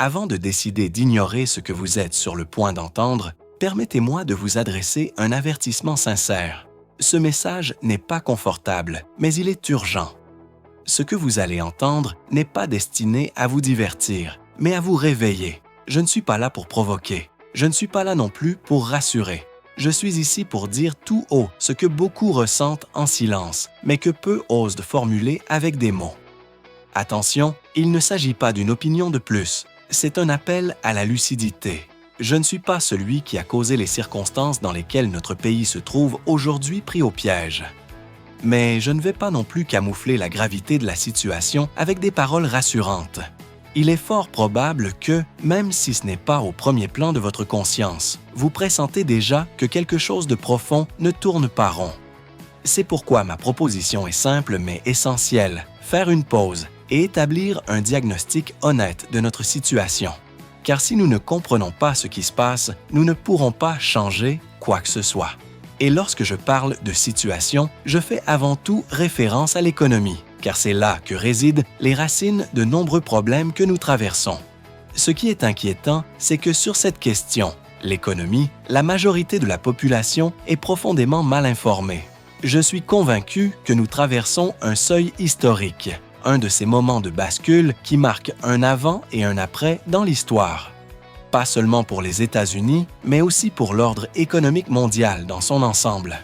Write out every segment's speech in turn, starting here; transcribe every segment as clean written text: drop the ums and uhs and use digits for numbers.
Avant de décider d'ignorer ce que vous êtes sur le point d'entendre, permettez-moi de vous adresser un avertissement sincère. Ce message n'est pas confortable, mais il est urgent. Ce que vous allez entendre n'est pas destiné à vous divertir, mais à vous réveiller. Je ne suis pas là pour provoquer. Je ne suis pas là non plus pour rassurer. Je suis ici pour dire tout haut ce que beaucoup ressentent en silence, mais que peu osent formuler avec des mots. Attention, il ne s'agit pas d'une opinion de plus. C'est un appel à la lucidité. Je ne suis pas celui qui a causé les circonstances dans lesquelles notre pays se trouve aujourd'hui pris au piège. Mais je ne vais pas non plus camoufler la gravité de la situation avec des paroles rassurantes. Il est fort probable que, même si ce n'est pas au premier plan de votre conscience, vous pressentez déjà que quelque chose de profond ne tourne pas rond. C'est pourquoi ma proposition est simple mais essentielle. Faire une pause et établir un diagnostic honnête de notre situation. Car si nous ne comprenons pas ce qui se passe, nous ne pourrons pas changer quoi que ce soit. Et lorsque je parle de situation, je fais avant tout référence à l'économie, car c'est là que résident les racines de nombreux problèmes que nous traversons. Ce qui est inquiétant, c'est que sur cette question, l'économie, la majorité de la population est profondément mal informée. Je suis convaincu que nous traversons un seuil historique, un de ces moments de bascule qui marquent un avant et un après dans l'histoire. Pas seulement pour les États-Unis, mais aussi pour l'ordre économique mondial dans son ensemble.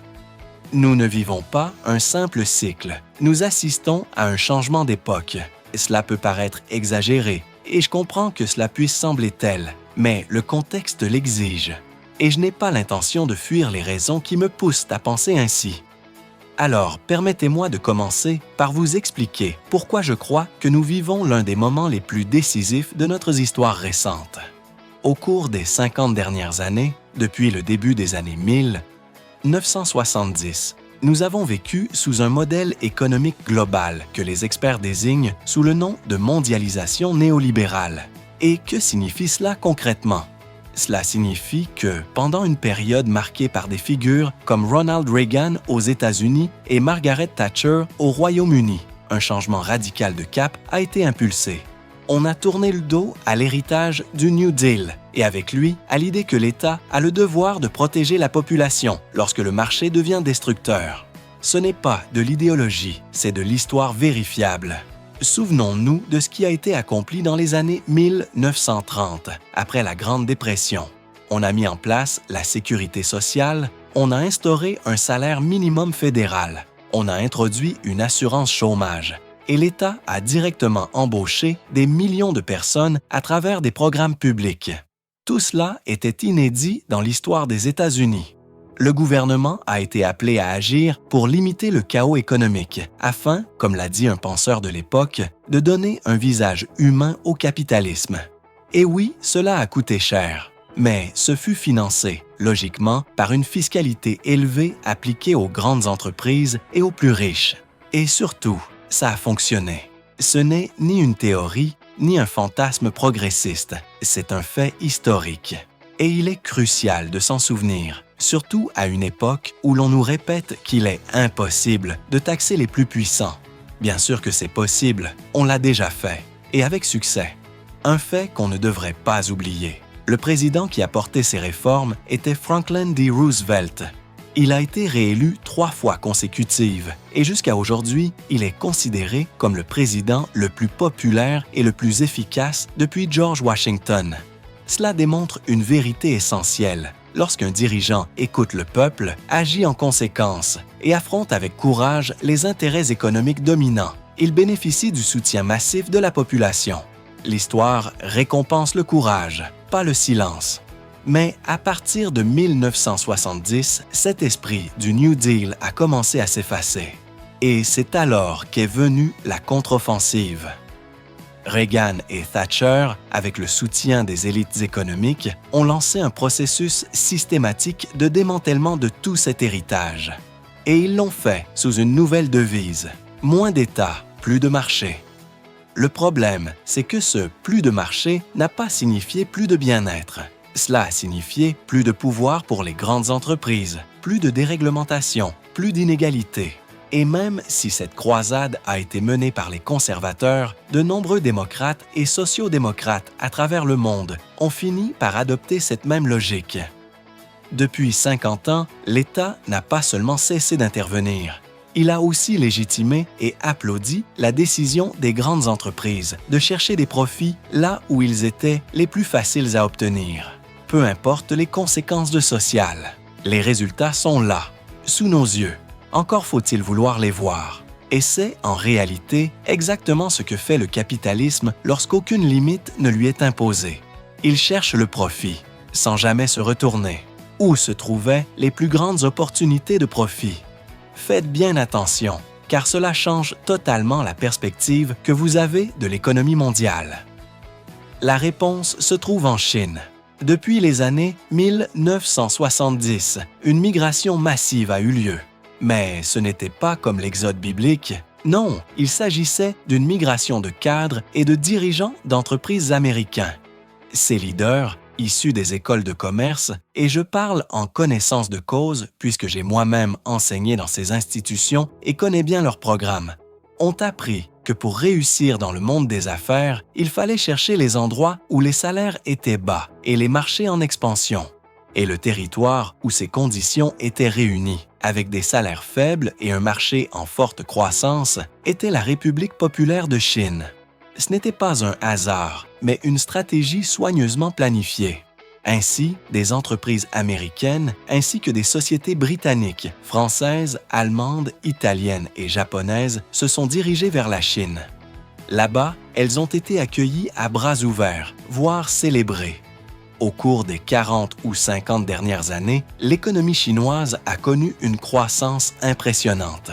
Nous ne vivons pas un simple cycle, nous assistons à un changement d'époque. Cela peut paraître exagéré, et je comprends que cela puisse sembler tel, mais le contexte l'exige. Et je n'ai pas l'intention de fuir les raisons qui me poussent à penser ainsi. Alors, permettez-moi de commencer par vous expliquer pourquoi je crois que nous vivons l'un des moments les plus décisifs de notre histoire récente. Au cours des 50 dernières années, depuis le début des années 1970, nous avons vécu sous un modèle économique global que les experts désignent sous le nom de mondialisation néolibérale. Et que signifie cela concrètement? Cela signifie que, pendant une période marquée par des figures comme Ronald Reagan aux États-Unis et Margaret Thatcher au Royaume-Uni, un changement radical de cap a été impulsé. On a tourné le dos à l'héritage du New Deal et avec lui à l'idée que l'État a le devoir de protéger la population lorsque le marché devient destructeur. Ce n'est pas de l'idéologie, c'est de l'histoire vérifiable. Souvenons-nous de ce qui a été accompli dans les années 1930, après la Grande Dépression. On a mis en place la sécurité sociale, on a instauré un salaire minimum fédéral, on a introduit une assurance chômage, et l'État a directement embauché des millions de personnes à travers des programmes publics. Tout cela était inédit dans l'histoire des États-Unis. Le gouvernement a été appelé à agir pour limiter le chaos économique, afin, comme l'a dit un penseur de l'époque, de donner un visage humain au capitalisme. Et oui, cela a coûté cher, mais ce fut financé, logiquement, par une fiscalité élevée appliquée aux grandes entreprises et aux plus riches. Et surtout, ça a fonctionné. Ce n'est ni une théorie, ni un fantasme progressiste, c'est un fait historique. Et il est crucial de s'en souvenir, surtout à une époque où l'on nous répète qu'il est impossible de taxer les plus puissants. Bien sûr que c'est possible, on l'a déjà fait, et avec succès. Un fait qu'on ne devrait pas oublier. Le président qui a porté ces réformes était Franklin D. Roosevelt. Il a été réélu 3 fois consécutives, et jusqu'à aujourd'hui, il est considéré comme le président le plus populaire et le plus efficace depuis George Washington. Cela démontre une vérité essentielle. Lorsqu'un dirigeant écoute le peuple, agit en conséquence et affronte avec courage les intérêts économiques dominants, il bénéficie du soutien massif de la population. L'histoire récompense le courage, pas le silence. Mais à partir de 1970, cet esprit du New Deal a commencé à s'effacer. Et c'est alors qu'est venue la contre-offensive. Reagan et Thatcher, avec le soutien des élites économiques, ont lancé un processus systématique de démantèlement de tout cet héritage. Et ils l'ont fait sous une nouvelle devise : moins d'État, plus de marché. Le problème, c'est que ce « plus de marché » n'a pas signifié plus de bien-être. Cela a signifié plus de pouvoir pour les grandes entreprises, plus de déréglementation, plus d'inégalités. Et même si cette croisade a été menée par les conservateurs, de nombreux démocrates et sociaux-démocrates à travers le monde ont fini par adopter cette même logique. Depuis 50 ans, l'État n'a pas seulement cessé d'intervenir. Il a aussi légitimé et applaudi la décision des grandes entreprises de chercher des profits là où ils étaient les plus faciles à obtenir. Peu importe les conséquences de social. Les résultats sont là, sous nos yeux. Encore faut-il vouloir les voir. Et c'est, en réalité, exactement ce que fait le capitalisme lorsqu'aucune limite ne lui est imposée. Il cherche le profit, sans jamais se retourner. Où se trouvaient les plus grandes opportunités de profit? Faites bien attention, car cela change totalement la perspective que vous avez de l'économie mondiale. La réponse se trouve en Chine. Depuis les années 1970, une migration massive a eu lieu. Mais ce n'était pas comme l'exode biblique. Non, il s'agissait d'une migration de cadres et de dirigeants d'entreprises américains. Ces leaders, issus des écoles de commerce, et je parle en connaissance de cause puisque j'ai moi-même enseigné dans ces institutions et connais bien leurs programmes, ont appris que pour réussir dans le monde des affaires, il fallait chercher les endroits où les salaires étaient bas et les marchés en expansion, et le territoire où ces conditions étaient réunies, avec des salaires faibles et un marché en forte croissance, était la République populaire de Chine. Ce n'était pas un hasard, mais une stratégie soigneusement planifiée. Ainsi, des entreprises américaines ainsi que des sociétés britanniques, françaises, allemandes, italiennes et japonaises se sont dirigées vers la Chine. Là-bas, elles ont été accueillies à bras ouverts, voire célébrées. Au cours des 40 ou 50 dernières années, l'économie chinoise a connu une croissance impressionnante.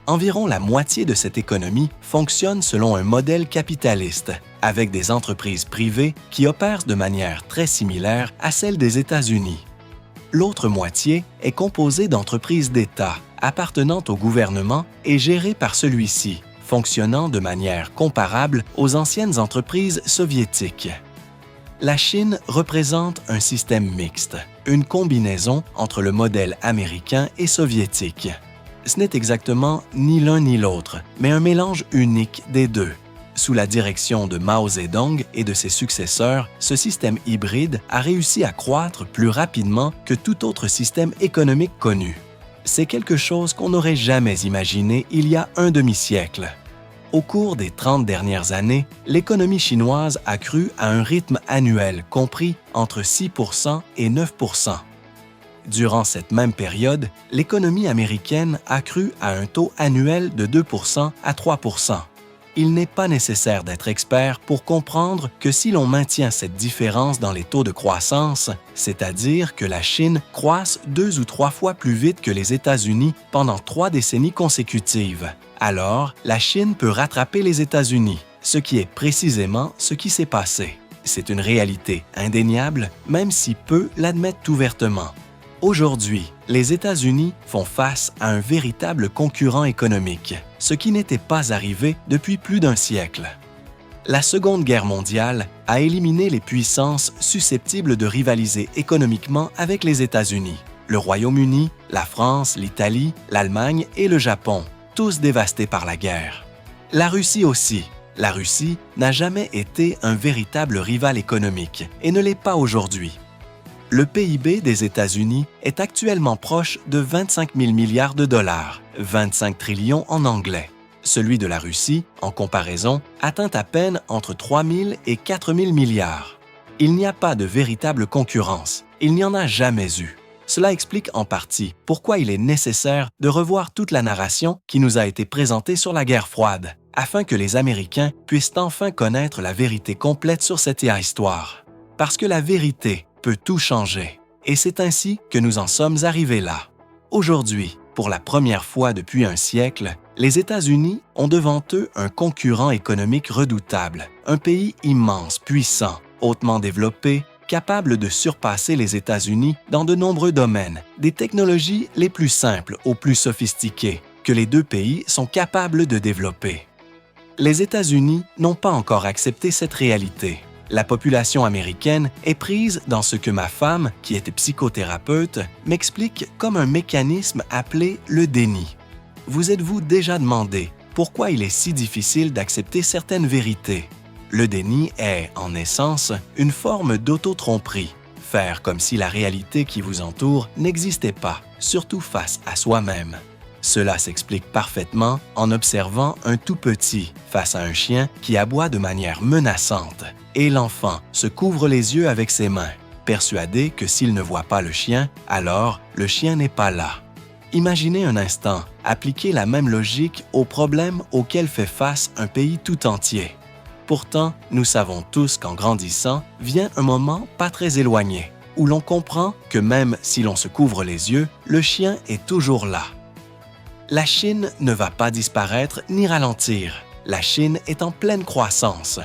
Environ la moitié de cette économie fonctionne selon un modèle capitaliste, avec des entreprises privées qui opèrent de manière très similaire à celle des États-Unis. L'autre moitié est composée d'entreprises d'État appartenant au gouvernement et gérées par celui-ci, fonctionnant de manière comparable aux anciennes entreprises soviétiques. La Chine représente un système mixte, une combinaison entre le modèle américain et soviétique. Ce n'est exactement ni l'un ni l'autre, mais un mélange unique des deux. Sous la direction de Mao Zedong et de ses successeurs, ce système hybride a réussi à croître plus rapidement que tout autre système économique connu. C'est quelque chose qu'on n'aurait jamais imaginé il y a un demi-siècle. Au cours des 30 dernières années, l'économie chinoise a cru à un rythme annuel compris entre 6% et 9%. Durant cette même période, l'économie américaine a cru à un taux annuel de 2% à 3%. Il n'est pas nécessaire d'être expert pour comprendre que si l'on maintient cette différence dans les taux de croissance, c'est-à-dire que la Chine croisse 2 ou 3 fois plus vite que les États-Unis pendant 3 décennies consécutives, alors la Chine peut rattraper les États-Unis, ce qui est précisément ce qui s'est passé. C'est une réalité indéniable, même si peu l'admettent ouvertement. Aujourd'hui, les États-Unis font face à un véritable concurrent économique, ce qui n'était pas arrivé depuis plus d'un siècle. La Seconde Guerre mondiale a éliminé les puissances susceptibles de rivaliser économiquement avec les États-Unis. Le Royaume-Uni, la France, l'Italie, l'Allemagne et le Japon, tous dévastés par la guerre. La Russie aussi. La Russie n'a jamais été un véritable rival économique et ne l'est pas aujourd'hui. Le PIB des États-Unis est actuellement proche de 25 000 milliards de dollars, 25 trillions en anglais. Celui de la Russie, en comparaison, atteint à peine entre 3 000 et 4 000 milliards. Il n'y a pas de véritable concurrence. Il n'y en a jamais eu. Cela explique en partie pourquoi il est nécessaire de revoir toute la narration qui nous a été présentée sur la guerre froide, afin que les Américains puissent enfin connaître la vérité complète sur cette histoire. Parce que la vérité peut tout changer, et c'est ainsi que nous en sommes arrivés là. Aujourd'hui, pour la première fois depuis un siècle, les États-Unis ont devant eux un concurrent économique redoutable, un pays immense, puissant, hautement développé, capable de surpasser les États-Unis dans de nombreux domaines, des technologies les plus simples aux plus sophistiquées, que les deux pays sont capables de développer. Les États-Unis n'ont pas encore accepté cette réalité. La population américaine est prise dans ce que ma femme, qui était psychothérapeute, m'explique comme un mécanisme appelé le déni. Vous êtes-vous déjà demandé pourquoi il est si difficile d'accepter certaines vérités? Le déni est, en essence, une forme d'auto-tromperie. Faire comme si la réalité qui vous entoure n'existait pas, surtout face à soi-même. Cela s'explique parfaitement en observant un tout petit face à un chien qui aboie de manière menaçante et l'enfant se couvre les yeux avec ses mains, persuadé que s'il ne voit pas le chien, alors le chien n'est pas là. Imaginez un instant appliquer la même logique aux problèmes auxquels fait face un pays tout entier. Pourtant, nous savons tous qu'en grandissant, vient un moment pas très éloigné, où l'on comprend que même si l'on se couvre les yeux, le chien est toujours là. La Chine ne va pas disparaître ni ralentir. La Chine est en pleine croissance.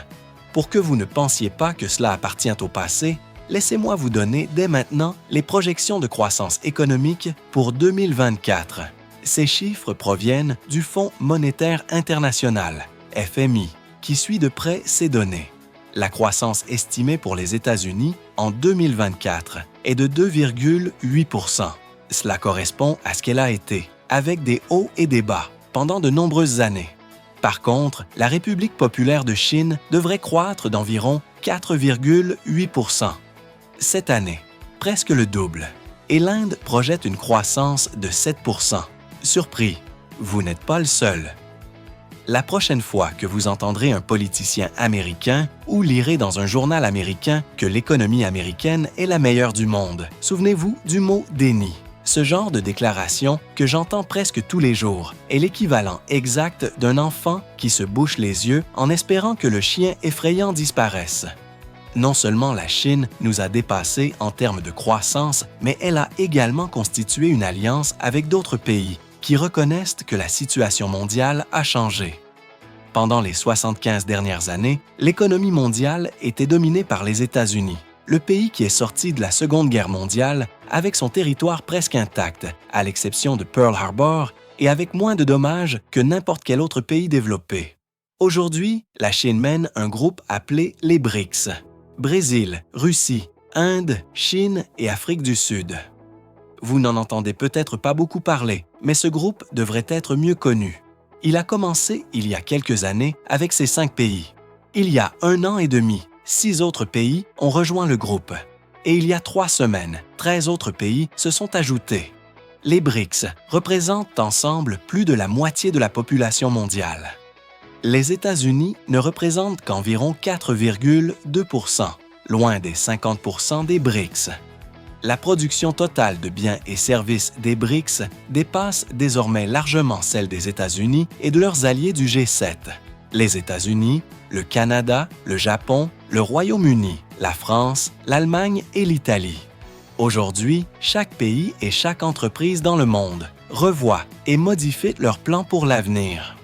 Pour que vous ne pensiez pas que cela appartient au passé, laissez-moi vous donner dès maintenant les projections de croissance économique pour 2024. Ces chiffres proviennent du Fonds monétaire international, FMI, qui suit de près ces données. La croissance estimée pour les États-Unis en 2024 est de 2,8 %. Cela correspond à ce qu'elle a été, avec des hauts et des bas, pendant de nombreuses années. Par contre, la République populaire de Chine devrait croître d'environ 4,8 % cette année, presque le double. Et l'Inde projette une croissance de 7 %. Surpris, vous n'êtes pas le seul. La prochaine fois que vous entendrez un politicien américain ou lirez dans un journal américain que l'économie américaine est la meilleure du monde, souvenez-vous du mot « déni ». Ce genre de déclaration que j'entends presque tous les jours est l'équivalent exact d'un enfant qui se bouche les yeux en espérant que le chien effrayant disparaisse. Non seulement la Chine nous a dépassés en termes de croissance, mais elle a également constitué une alliance avec d'autres pays qui reconnaissent que la situation mondiale a changé. Pendant les 75 dernières années, l'économie mondiale était dominée par les États-Unis, le pays qui est sorti de la Seconde Guerre mondiale avec son territoire presque intact, à l'exception de Pearl Harbor, et avec moins de dommages que n'importe quel autre pays développé. Aujourd'hui, la Chine mène un groupe appelé les BRICS. Brésil, Russie, Inde, Chine et Afrique du Sud. Vous n'en entendez peut-être pas beaucoup parler, mais ce groupe devrait être mieux connu. Il a commencé il y a quelques années avec ces 5 pays. Il y a 1 an et demi, 6 autres pays ont rejoint le groupe. Et il y a 3 semaines, 13 autres pays se sont ajoutés. Les BRICS représentent ensemble plus de la moitié de la population mondiale. Les États-Unis ne représentent qu'environ 4,2 %, loin des 50 % des BRICS. La production totale de biens et services des BRICS dépasse désormais largement celle des États-Unis et de leurs alliés du G7. Les États-Unis, le Canada, le Japon, le Royaume-Uni, la France, l'Allemagne et l'Italie. Aujourd'hui, chaque pays et chaque entreprise dans le monde revoient et modifient leurs plans pour l'avenir.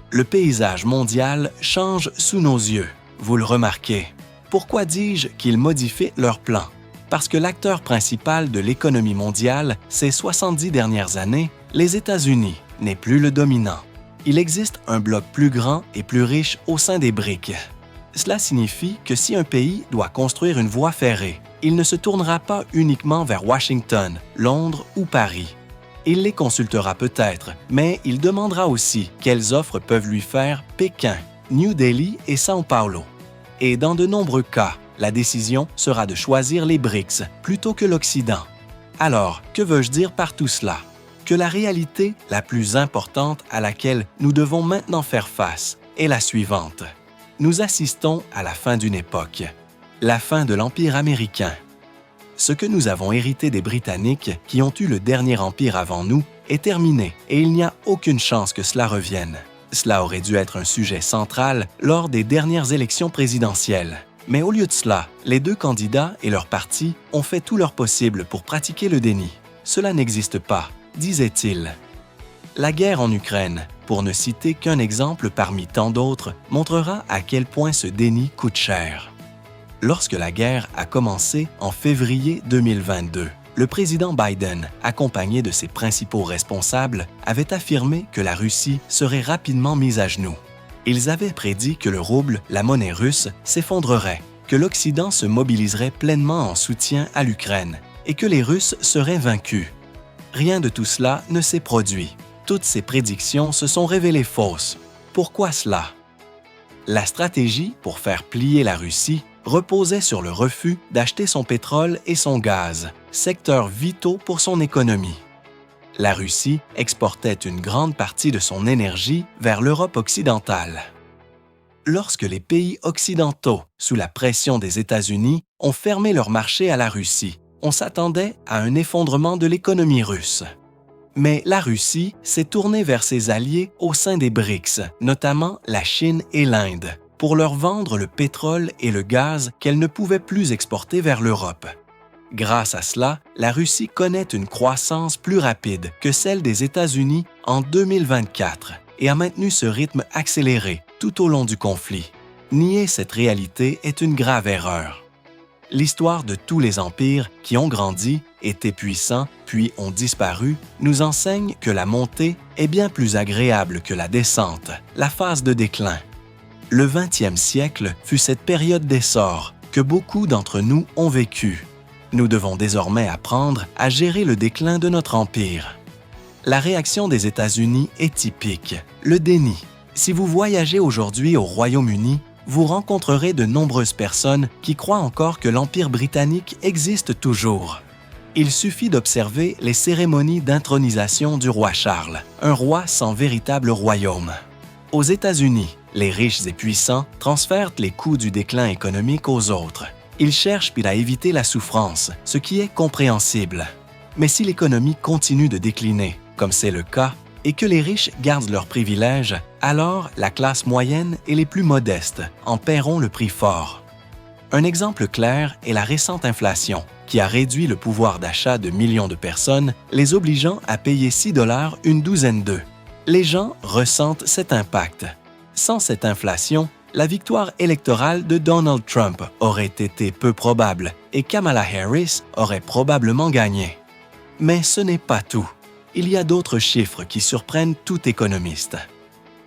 Le paysage mondial change sous nos yeux, vous le remarquez. Pourquoi dis-je qu'ils modifient leurs plans? Parce que l'acteur principal de l'économie mondiale ces 70 dernières années, les États-Unis, n'est plus le dominant. Il existe un bloc plus grand et plus riche au sein des BRICS. Cela signifie que si un pays doit construire une voie ferrée, il ne se tournera pas uniquement vers Washington, Londres ou Paris. Il les consultera peut-être, mais il demandera aussi quelles offres peuvent lui faire Pékin, New Delhi et São Paulo. Et dans de nombreux cas, la décision sera de choisir les BRICS plutôt que l'Occident. Alors, que veux-je dire par tout cela? Que la réalité la plus importante à laquelle nous devons maintenant faire face est la suivante. Nous assistons à la fin d'une époque, la fin de l'Empire américain. Ce que nous avons hérité des Britanniques, qui ont eu le dernier empire avant nous, est terminé et il n'y a aucune chance que cela revienne. Cela aurait dû être un sujet central lors des dernières élections présidentielles. Mais au lieu de cela, les 2 candidats et leurs partis ont fait tout leur possible pour pratiquer le déni. Cela n'existe pas, disait-il. La guerre en Ukraine, pour ne citer qu'un exemple parmi tant d'autres, montrera à quel point ce déni coûte cher. Lorsque la guerre a commencé en février 2022, le président Biden, accompagné de ses principaux responsables, avait affirmé que la Russie serait rapidement mise à genoux. Ils avaient prédit que le rouble, la monnaie russe, s'effondrerait, que l'Occident se mobiliserait pleinement en soutien à l'Ukraine et que les Russes seraient vaincus. Rien de tout cela ne s'est produit. toutes ces prédictions se sont révélées fausses. Pourquoi cela? La stratégie pour faire plier la Russie reposait sur le refus d'acheter son pétrole et son gaz, secteurs vitaux pour son économie. La Russie exportait une grande partie de son énergie vers l'Europe occidentale. Lorsque les pays occidentaux, sous la pression des États-Unis, ont fermé leur marché à la Russie, on s'attendait à un effondrement de l'économie russe. Mais la Russie s'est tournée vers ses alliés au sein des BRICS, notamment la Chine et l'Inde, pour leur vendre le pétrole et le gaz qu'elle ne pouvait plus exporter vers l'Europe. Grâce à cela, la Russie connaît une croissance plus rapide que celle des États-Unis en 2024 et a maintenu ce rythme accéléré tout au long du conflit. Nier cette réalité est une grave erreur. L'histoire de tous les empires qui ont grandi, été puissants, puis ont disparu, nous enseigne que la montée est bien plus agréable que la descente, la phase de déclin. Le 20e siècle fut cette période d'essor que beaucoup d'entre nous ont vécue. Nous devons désormais apprendre à gérer le déclin de notre empire. La réaction des États-Unis est typique, le déni. Si vous voyagez aujourd'hui au Royaume-Uni, vous rencontrerez de nombreuses personnes qui croient encore que l'Empire britannique existe toujours. Il suffit d'observer les cérémonies d'intronisation du roi Charles, un roi sans véritable royaume. Aux États-Unis, les riches et puissants transfèrent les coûts du déclin économique aux autres. Ils cherchent à éviter la souffrance, ce qui est compréhensible. Mais si l'économie continue de décliner, comme c'est le cas, et que les riches gardent leurs privilèges, alors la classe moyenne et les plus modestes en paieront le prix fort. Un exemple clair est la récente inflation, qui a réduit le pouvoir d'achat de millions de personnes, les obligeant à payer 6 $ une douzaine d'œufs. Les gens ressentent cet impact. Sans cette inflation, la victoire électorale de Donald Trump aurait été peu probable et Kamala Harris aurait probablement gagné. Mais ce n'est pas tout. Il y a d'autres chiffres qui surprennent tout économiste.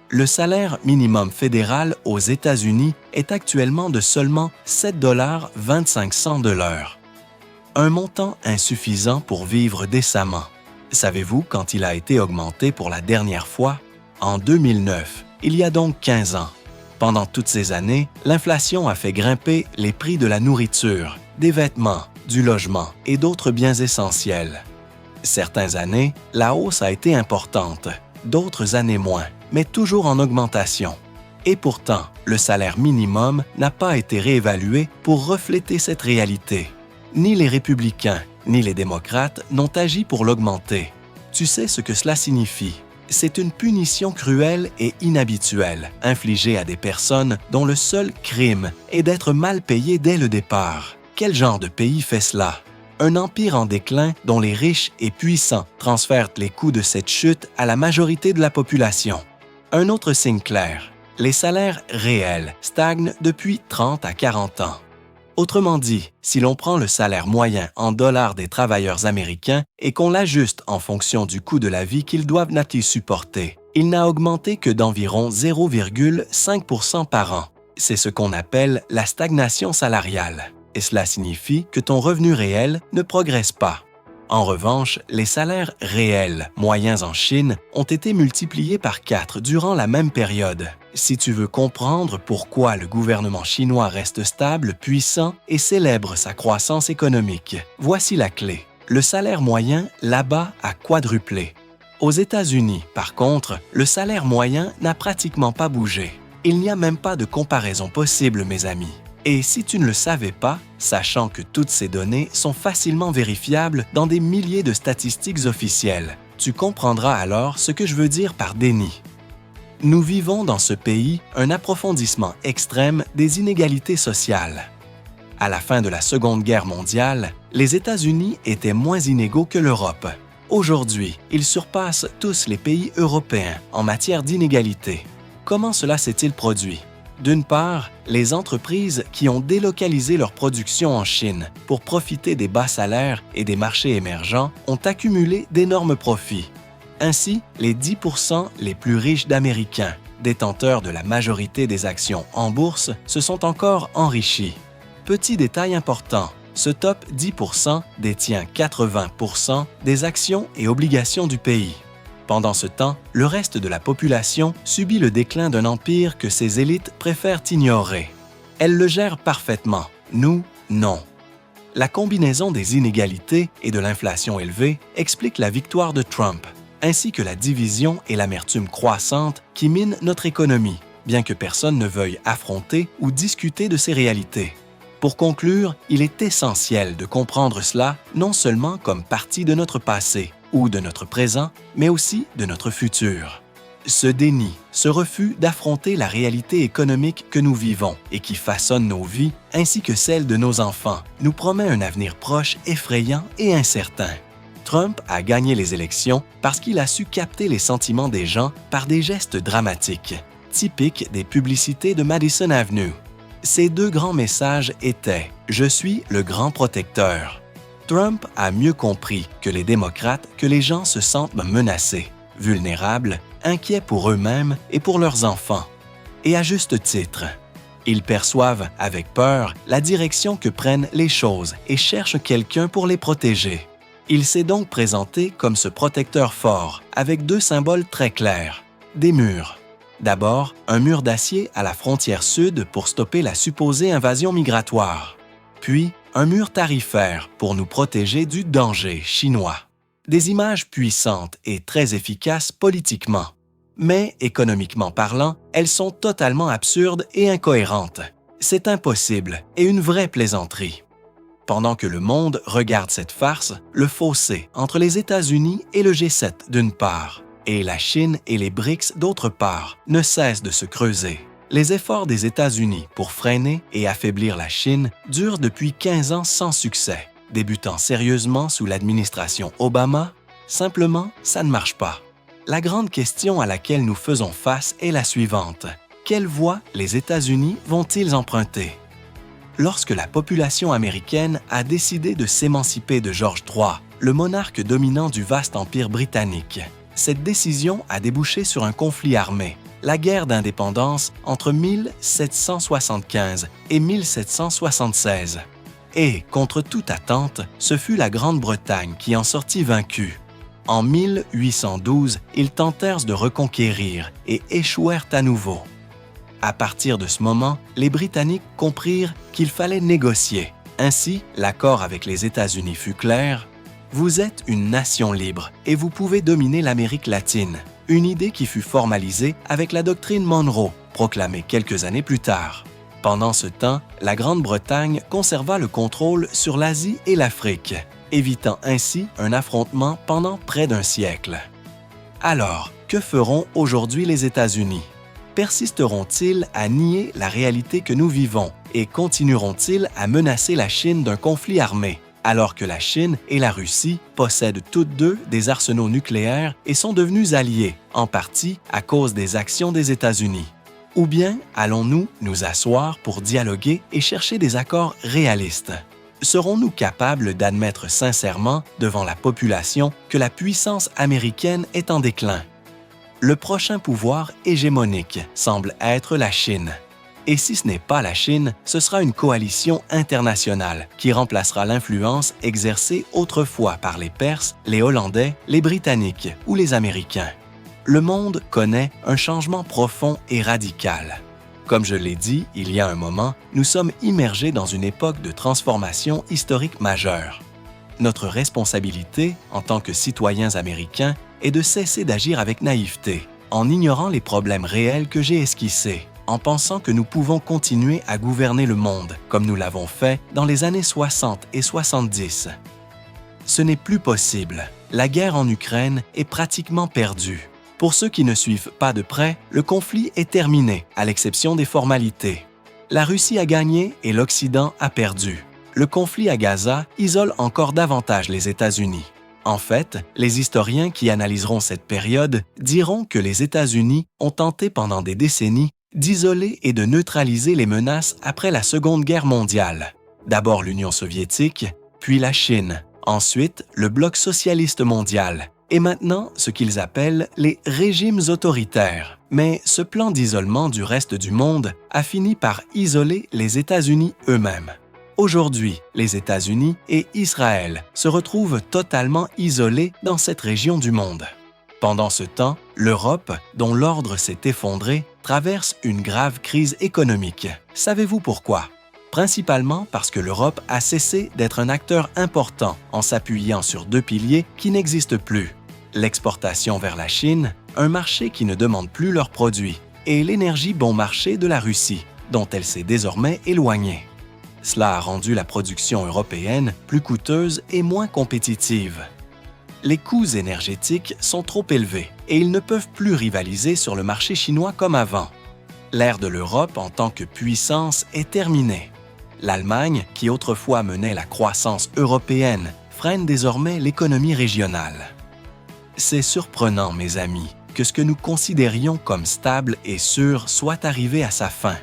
Le salaire minimum fédéral aux États-Unis est actuellement de seulement 7,25 $ de l'heure. Un montant insuffisant pour vivre décemment. Savez-vous quand il a été augmenté pour la dernière fois? En 2009, il y a donc 15 ans. Pendant toutes ces années, l'inflation a fait grimper les prix de la nourriture, des vêtements, du logement et d'autres biens essentiels. Certaines années, la hausse a été importante, d'autres années moins, mais toujours en augmentation. Et pourtant, le salaire minimum n'a pas été réévalué pour refléter cette réalité. Ni les républicains, ni les démocrates n'ont agi pour l'augmenter. Tu sais ce que cela signifie? C'est une punition cruelle et inhabituelle, infligée à des personnes dont le seul crime est d'être mal payées dès le départ. Quel genre de pays fait cela? Un empire en déclin dont les riches et puissants transfèrent les coûts de cette chute à la majorité de la population. Un autre signe clair, les salaires réels stagnent depuis 30 à 40 ans. Autrement dit, si l'on prend le salaire moyen en dollars des travailleurs américains et qu'on l'ajuste en fonction du coût de la vie qu'ils doivent supporter, il n'a augmenté que d'environ 0,5 % par an. C'est ce qu'on appelle la stagnation salariale. Et cela signifie que ton revenu réel ne progresse pas. En revanche, les salaires réels moyens en Chine ont été multipliés par 4 durant la même période. Si tu veux comprendre pourquoi le gouvernement chinois reste stable, puissant et célèbre sa croissance économique, voici la clé. Le salaire moyen là-bas a quadruplé. Aux États-Unis, par contre, le salaire moyen n'a pratiquement pas bougé. Il n'y a même pas de comparaison possible, mes amis. Et si tu ne le savais pas, sachant que toutes ces données sont facilement vérifiables dans des milliers de statistiques officielles, tu comprendras alors ce que je veux dire par déni. Nous vivons dans ce pays un approfondissement extrême des inégalités sociales. À la fin de la Seconde Guerre mondiale, les États-Unis étaient moins inégaux que l'Europe. Aujourd'hui, ils surpassent tous les pays européens en matière d'inégalité. Comment cela s'est-il produit? D'une part, les entreprises qui ont délocalisé leur production en Chine pour profiter des bas salaires et des marchés émergents ont accumulé d'énormes profits. Ainsi, les 10% les plus riches d'Américains, détenteurs de la majorité des actions en bourse, se sont encore enrichis. Petit détail important, ce top 10% détient 80% des actions et obligations du pays. Pendant ce temps, le reste de la population subit le déclin d'un empire que ses élites préfèrent ignorer. Elles le gèrent parfaitement, nous, non. La combinaison des inégalités et de l'inflation élevée explique la victoire de Trump, ainsi que la division et l'amertume croissante qui minent notre économie, bien que personne ne veuille affronter ou discuter de ces réalités. Pour conclure, il est essentiel de comprendre cela non seulement comme partie de notre passé ou de notre présent, mais aussi de notre futur. Ce déni, ce refus d'affronter la réalité économique que nous vivons et qui façonne nos vies ainsi que celle de nos enfants, nous promet un avenir proche effrayant et incertain. Trump a gagné les élections parce qu'il a su capter les sentiments des gens par des gestes dramatiques, typiques des publicités de Madison Avenue. Ces deux grands messages étaient « Je suis le grand protecteur ». Trump a mieux compris que les démocrates que les gens se sentent menacés, vulnérables, inquiets pour eux-mêmes et pour leurs enfants. Et à juste titre. Ils perçoivent avec peur la direction que prennent les choses et cherchent quelqu'un pour les protéger. Il s'est donc présenté comme ce protecteur fort, avec deux symboles très clairs. Des murs. D'abord, un mur d'acier à la frontière sud pour stopper la supposée invasion migratoire. Puis, un mur tarifaire pour nous protéger du danger chinois. Des images puissantes et très efficaces politiquement. Mais, économiquement parlant, elles sont totalement absurdes et incohérentes. C'est impossible et une vraie plaisanterie. Pendant que le monde regarde cette farce, le fossé entre les États-Unis et le G7 d'une part, et la Chine et les BRICS d'autre part, ne cesse de se creuser. Les efforts des États-Unis pour freiner et affaiblir la Chine durent depuis 15 ans sans succès. Débutant sérieusement sous l'administration Obama, simplement, ça ne marche pas. La grande question à laquelle nous faisons face est la suivante. Quelle voie les États-Unis vont-ils emprunter? Lorsque la population américaine a décidé de s'émanciper de George III, le monarque dominant du vaste empire britannique, cette décision a débouché sur un conflit armé, la guerre d'indépendance entre 1775 et 1776. Et, contre toute attente, ce fut la Grande-Bretagne qui en sortit vaincue. En 1812, ils tentèrent de reconquérir et échouèrent à nouveau. À partir de ce moment, les Britanniques comprirent qu'il fallait négocier. Ainsi, l'accord avec les États-Unis fut clair. Vous êtes une nation libre et vous pouvez dominer l'Amérique latine, une idée qui fut formalisée avec la doctrine Monroe, proclamée quelques années plus tard. Pendant ce temps, la Grande-Bretagne conserva le contrôle sur l'Asie et l'Afrique, évitant ainsi un affrontement pendant près d'un siècle. Alors, que feront aujourd'hui les États-Unis? Persisteront-ils à nier la réalité que nous vivons et continueront-ils à menacer la Chine d'un conflit armé, alors que la Chine et la Russie possèdent toutes deux des arsenaux nucléaires et sont devenus alliés, en partie à cause des actions des États-Unis? Ou bien allons-nous nous asseoir pour dialoguer et chercher des accords réalistes? Serons-nous capables d'admettre sincèrement devant la population que la puissance américaine est en déclin? Le prochain pouvoir hégémonique semble être la Chine. Et si ce n'est pas la Chine, ce sera une coalition internationale qui remplacera l'influence exercée autrefois par les Perses, les Hollandais, les Britanniques ou les Américains. Le monde connaît un changement profond et radical. Comme je l'ai dit il y a un moment, nous sommes immergés dans une époque de transformation historique majeure. Notre responsabilité, en tant que citoyens américains, est de cesser d'agir avec naïveté, en ignorant les problèmes réels que j'ai esquissés, en pensant que nous pouvons continuer à gouverner le monde comme nous l'avons fait dans les années 60 et 70. Ce n'est plus possible. La guerre en Ukraine est pratiquement perdue. Pour ceux qui ne suivent pas de près, le conflit est terminé, à l'exception des formalités. La Russie a gagné et l'Occident a perdu. Le conflit à Gaza isole encore davantage les États-Unis. En fait, les historiens qui analyseront cette période diront que les États-Unis ont tenté pendant des décennies d'isoler et de neutraliser les menaces après la Seconde Guerre mondiale. D'abord l'Union soviétique, puis la Chine, ensuite le bloc socialiste mondial, et maintenant ce qu'ils appellent les régimes autoritaires. Mais ce plan d'isolement du reste du monde a fini par isoler les États-Unis eux-mêmes. Aujourd'hui, les États-Unis et Israël se retrouvent totalement isolés dans cette région du monde. Pendant ce temps, l'Europe, dont l'ordre s'est effondré, traverse une grave crise économique. Savez-vous pourquoi? Principalement parce que l'Europe a cessé d'être un acteur important en s'appuyant sur deux piliers qui n'existent plus. L'exportation vers la Chine, un marché qui ne demande plus leurs produits, et l'énergie bon marché de la Russie, dont elle s'est désormais éloignée. Cela a rendu la production européenne plus coûteuse et moins compétitive. Les coûts énergétiques sont trop élevés et ils ne peuvent plus rivaliser sur le marché chinois comme avant. L'ère de l'Europe en tant que puissance est terminée. L'Allemagne, qui autrefois menait la croissance européenne, freine désormais l'économie régionale. C'est surprenant, mes amis, que ce que nous considérions comme stable et sûr soit arrivé à sa fin.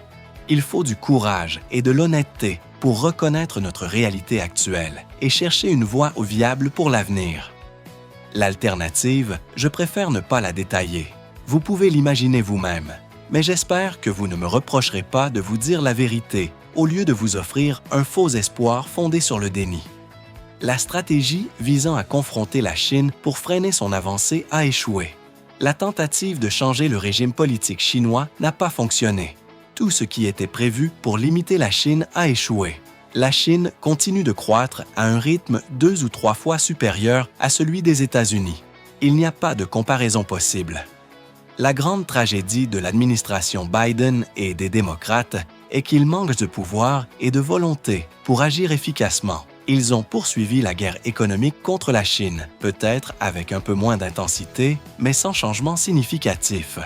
Il faut du courage et de l'honnêteté pour reconnaître notre réalité actuelle et chercher une voie viable pour l'avenir. L'alternative, je préfère ne pas la détailler. Vous pouvez l'imaginer vous-même, mais j'espère que vous ne me reprocherez pas de vous dire la vérité au lieu de vous offrir un faux espoir fondé sur le déni. La stratégie visant à confronter la Chine pour freiner son avancée a échoué. La tentative de changer le régime politique chinois n'a pas fonctionné. Tout ce qui était prévu pour limiter la Chine a échoué. La Chine continue de croître à un rythme 2 ou 3 fois supérieur à celui des États-Unis. Il n'y a pas de comparaison possible. La grande tragédie de l'administration Biden et des démocrates est qu'ils manquent de pouvoir et de volonté pour agir efficacement. Ils ont poursuivi la guerre économique contre la Chine, peut-être avec un peu moins d'intensité, mais sans changement significatif.